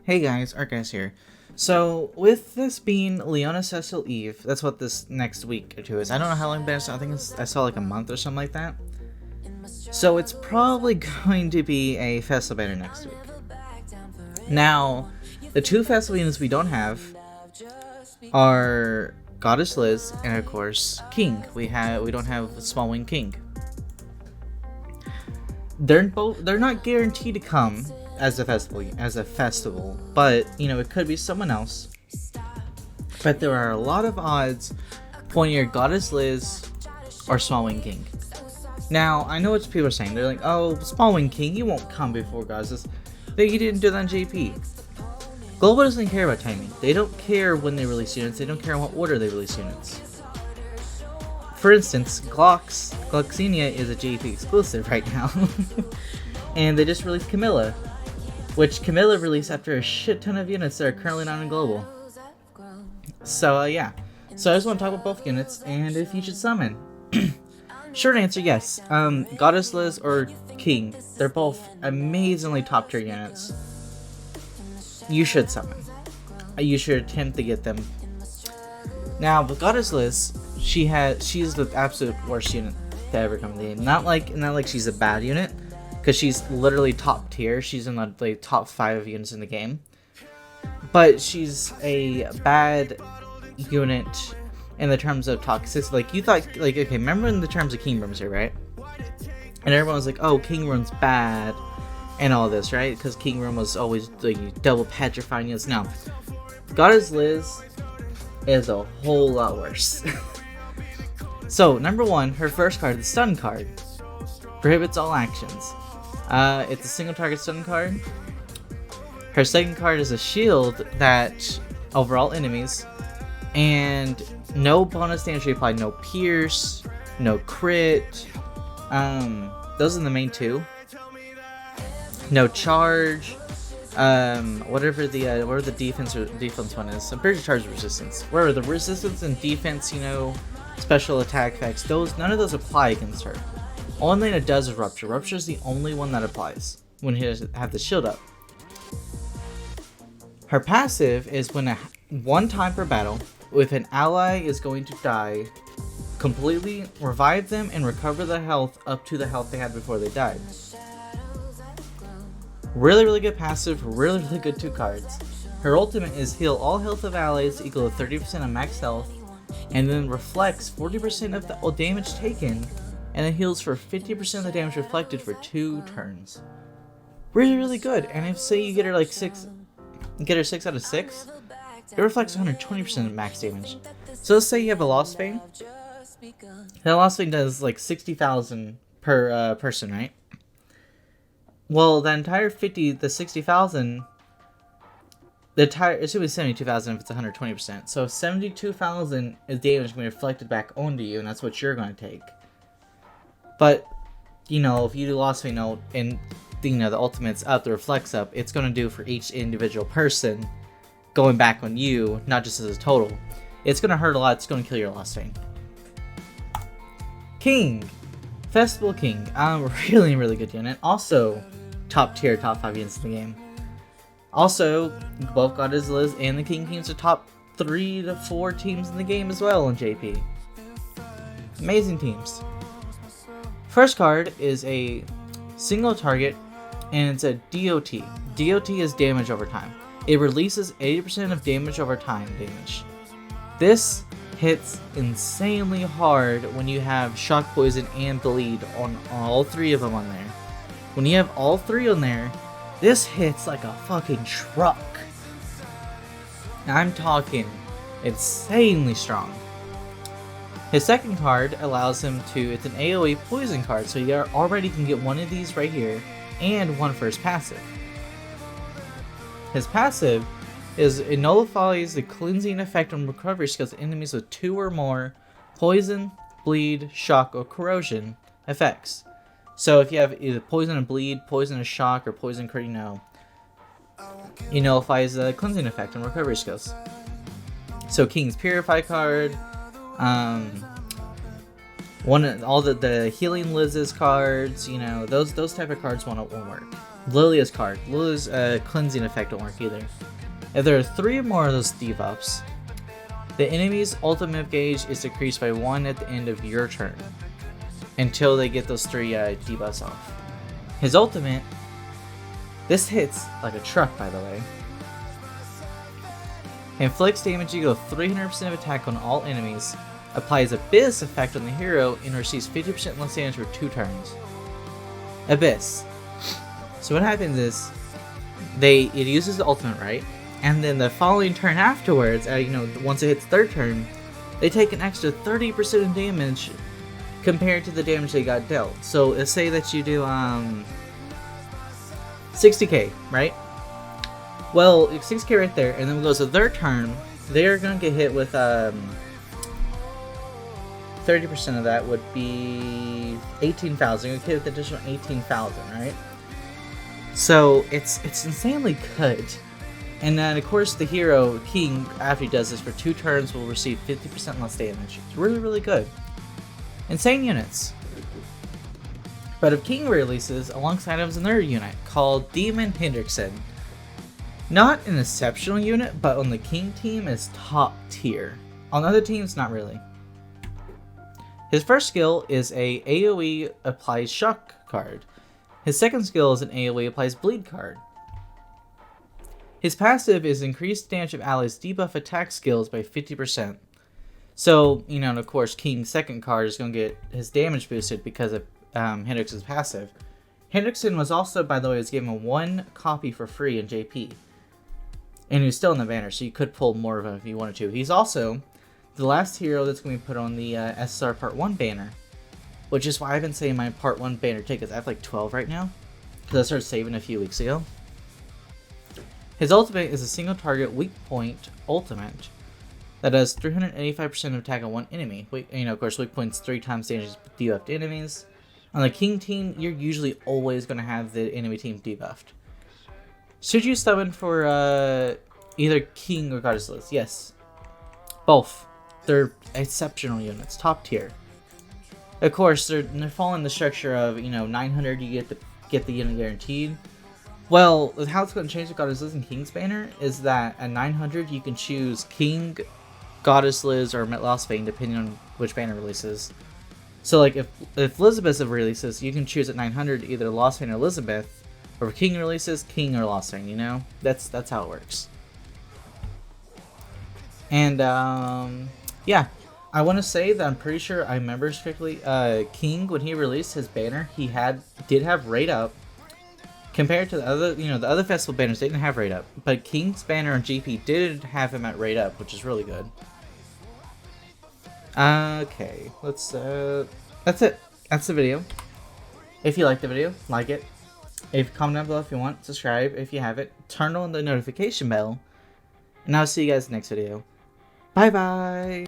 Hey guys, Arcus here. So, with this being Leona Cecil Eve, that's what this next week or two is. I don't know how long it's been, I think I saw like a month or something like that. So it's probably going to be a festival banner next week. Now, the two festival units we don't have are Goddess Liz and of course King. We don't have Small Wing King. They're not guaranteed to come as a festival, but you know, it could be someone else. But there are a lot of odds for either Goddess Liz or Small Wing King. Now, I know what people are saying. They're like, oh, Small Wing King, he won't come before Goddess Liz. They didn't do that on JP. Global doesn't care about timing. They don't care when they release units. They don't care in what order they release units. For instance, Gloxenia is a JP exclusive right now. And they just released Camilla, which Camilla released after a shit ton of units that are currently not in global. So yeah. So I just want to talk about both units and if you should summon. Short answer, yes. Goddess Liz or King, they're both amazingly top tier units. You should summon. You should attempt to get them. Now, with Goddess Liz, she's the absolute worst unit to ever come in the game. Not like she's a bad unit, because she's literally top tier. She's in the top 5 units in the game. But she's a bad unit in the terms of toxicity. Like, you thought, okay, remember in the terms of King Rooms here, right? And everyone was like, oh, King Room's bad, and all this, right? Because King Room was always double petrifying units. Now, Goddess Liz is a whole lot worse. So, number 1, her first card, the stun card, prohibits all actions. It's a single target stun card. Her second card is a shield that over all enemies, and no bonus damage applied, no pierce, no crit. Those are the main 2. No charge. Whatever the defense one is. I'm pretty sure charge resistance. Where the resistance and defense, special attack effects, none of those apply against her. Only thing that does is Rupture. Rupture is the only one that applies when he have the shield up. Her passive is when one time per battle, if an ally is going to die, completely revive them and recover the health up to the health they had before they died. Really, really good passive, really, really good 2 cards. Her ultimate is heal all health of allies equal to 30% of max health, and then reflects 40% of the damage taken, and it heals for 50% of the damage reflected for 2 turns. Really, really good. And if say you get her 6 out of 6, it reflects 120% of max damage. So let's say you have a Lost Vein. That Lost Vein does 60,000 per person, right? Well, the entire 60,000, it should be 72,000 if it's 120%. So 72,000 is damage going to be reflected back onto you, and that's what you're going to take. But, if you do Lost Vein Note and, the ultimate's up, the reflects up, it's going to do for each individual person going back on you, not just as a total. It's going to hurt a lot. It's going to kill your Lost Vein. King. Festival King. Really, really good unit. Also, top tier, top 5 units in the game. Also, both Goddess Liz and the King teams are top 3 to 4 teams in the game as well in JP. Amazing teams. First card is a single target, and it's a DOT. DOT is damage over time. It releases 80% of damage over time damage. This hits insanely hard when you have Shock, Poison, and Bleed on all 3 of them on there. When you have all 3 on there, this hits like a fucking truck. I'm talking insanely strong. His second card allows him to, it's an AoE poison card, so you already can get one of these right here, and one for his passive. His passive is, it nullifies the cleansing effect on recovery skills of enemies with 2 or more poison, bleed, shock, or corrosion effects. So if you have either poison and bleed, poison and shock, or poison crit, it nullifies the cleansing effect on recovery skills. So King's Purify card, all the healing Liz's cards, those type of cards won't work. Lilia's card. Lilia's cleansing effect don't work either. If there are 3 or more of those debuffs, the enemy's ultimate gauge is decreased by 1 at the end of your turn, until they get those 3 debuffs off. His ultimate, this hits like a truck, by the way. Inflicts damage equal to 300% of attack on all enemies, applies Abyss effect on the hero, and receives 50% less damage for 2 turns. Abyss. So what happens is, it uses the ultimate, right? And then the following turn afterwards, once it hits their turn, they take an extra 30% of damage compared to the damage they got dealt. So let's say that you do 60k, right? Well, 60k right there, and then when it goes to their turn, they're gonna get hit with 30% of that would be 18,000. You get hit with an additional 18,000, right? So it's insanely good. And then, of course, the hero, King, after he does this for 2 turns, will receive 50% less damage. It's really, really good. Insane units. But if King releases, alongside him is another unit called Demon Hendrickson. Not an exceptional unit, but on the King team is top tier. On other teams, not really. His first skill is a AoE applies shock card. His second skill is an AoE applies bleed card. His passive is increased damage of allies' debuff attack skills by 50%. So, and of course, King's second card is going to get his damage boosted because of Hendrickson's passive. Hendrickson was also, by the way, given 1 copy for free in JP. And he's still in the banner, so you could pull more of him if you wanted to. He's also the last hero that's going to be put on the SSR Part 1 banner. Which is why I've been saying my Part 1 banner tickets. I have like 12 right now. Because I started saving a few weeks ago. His ultimate is a single target weak point ultimate that does 385% of attack on one enemy. Of course, weak points 3 times damage debuffed to enemies. On the King team, you're usually always going to have the enemy team debuffed. Should you summon for either King or Goddess Liz? Yes. Both. They're exceptional units, top tier. Of course, they're following the structure of 900 you get the unit guaranteed. Well, how it's going to change the Goddess Liz and King's banner is that at 900 you can choose King, Goddess Liz, or Lost Fane depending on which banner releases. So like if Elizabeth releases, you can choose at 900 either Lost Fane or Elizabeth, or if King releases, King or Lost Fane. That's how it works. And yeah. I want to say that I'm pretty sure I remember strictly, King, when he released his banner, he did have rate up. Compared to the other, the other festival banners, they didn't have rate up. But King's banner on GP did have him at rate up, which is really good. Okay, that's it. That's the video. If you liked the video, like it. If comment down below if you want, subscribe if you haven't, turn on the notification bell, and I'll see you guys next video. Bye bye!